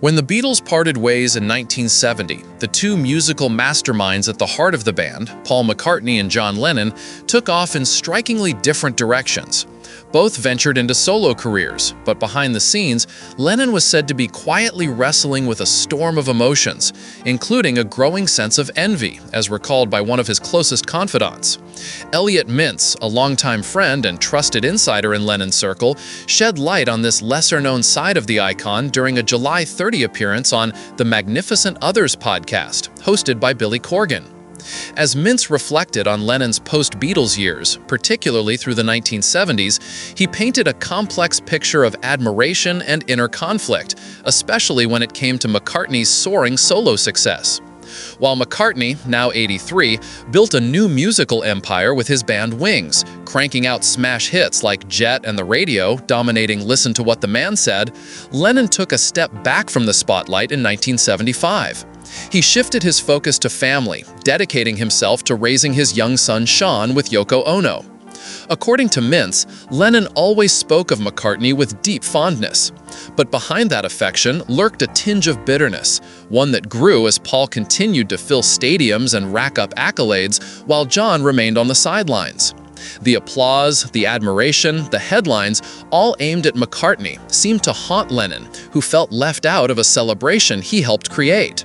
When the Beatles parted ways in 1970, the two musical masterminds at the heart of the band, Paul McCartney and John Lennon, took off in strikingly different directions. Both ventured into solo careers, but behind the scenes, Lennon was said to be quietly wrestling with a storm of emotions, including a growing sense of envy, as recalled by one of his closest confidants. Elliot Mintz, a longtime friend and trusted insider in Lennon's circle, shed light on this lesser-known side of the icon during a July 30 appearance on the Magnificent Others podcast, hosted by Billy Corgan. As Mintz reflected on Lennon's post-Beatles years, particularly through the 1970s, he painted a complex picture of admiration and inner conflict, especially when it came to McCartney's soaring solo success. While McCartney, now 83, built a new musical empire with his band Wings, cranking out smash hits like Jet and the Radio, dominating Listen to What the Man Said, Lennon took a step back from the spotlight in 1975. He shifted his focus to family, dedicating himself to raising his young son Sean with Yoko Ono. According to Mintz, Lennon always spoke of McCartney with deep fondness. But behind that affection lurked a tinge of bitterness, one that grew as Paul continued to fill stadiums and rack up accolades while John remained on the sidelines. The applause, the admiration, the headlines, all aimed at McCartney, seemed to haunt Lennon, who felt left out of a celebration he helped create.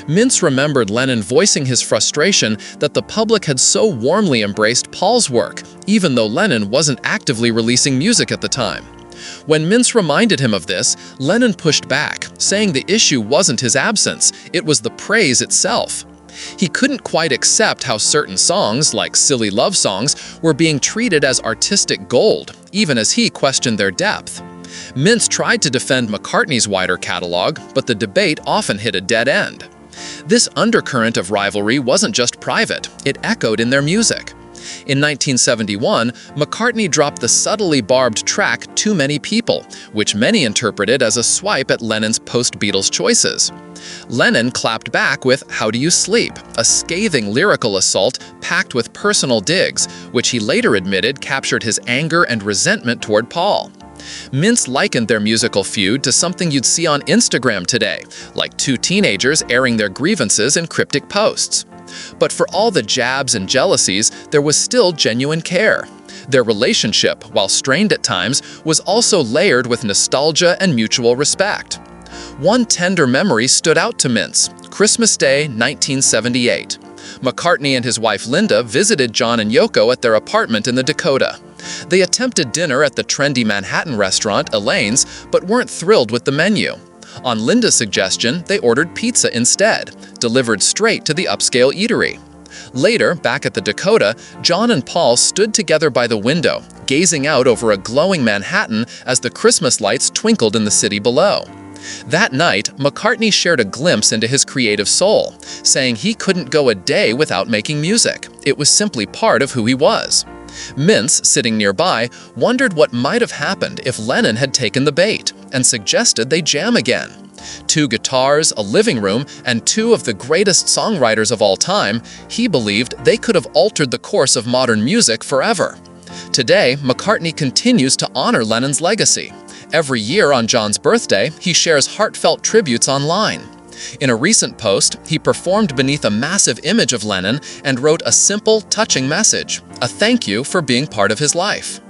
Mintz remembered Lennon voicing his frustration that the public had so warmly embraced Paul's work, even though Lennon wasn't actively releasing music at the time. When Mintz reminded him of this, Lennon pushed back, saying the issue wasn't his absence, it was the praise itself. He couldn't quite accept how certain songs, like Silly Love Songs, were being treated as artistic gold, even as he questioned their depth. Mintz tried to defend McCartney's wider catalog, but the debate often hit a dead end. This undercurrent of rivalry wasn't just private, it echoed in their music. In 1971, McCartney dropped the subtly barbed track Too Many People, which many interpreted as a swipe at Lennon's post-Beatles choices. Lennon clapped back with How Do You Sleep, a scathing lyrical assault packed with personal digs, which he later admitted captured his anger and resentment toward Paul. Mintz likened their musical feud to something you'd see on Instagram today, like two teenagers airing their grievances in cryptic posts. But for all the jabs and jealousies, there was still genuine care. Their relationship, while strained at times, was also layered with nostalgia and mutual respect. One tender memory stood out to Mintz: Christmas Day, 1978. McCartney and his wife Linda visited John and Yoko at their apartment in the Dakota. They attempted dinner at the trendy Manhattan restaurant Elaine's, but weren't thrilled with the menu. On Linda's suggestion, they ordered pizza instead, delivered straight to the upscale eatery. Later, back at the Dakota, John and Paul stood together by the window, gazing out over a glowing Manhattan as the Christmas lights twinkled in the city below. That night, McCartney shared a glimpse into his creative soul, saying he couldn't go a day without making music. It was simply part of who he was. Mintz, sitting nearby, wondered what might have happened if Lennon had taken the bait, and suggested they jam again. Two guitars, a living room, and two of the greatest songwriters of all time, he believed they could have altered the course of modern music forever. Today, McCartney continues to honor Lennon's legacy. Every year on John's birthday, he shares heartfelt tributes online. In a recent post, he performed beneath a massive image of Lennon and wrote a simple, touching message: a thank you for being part of his life.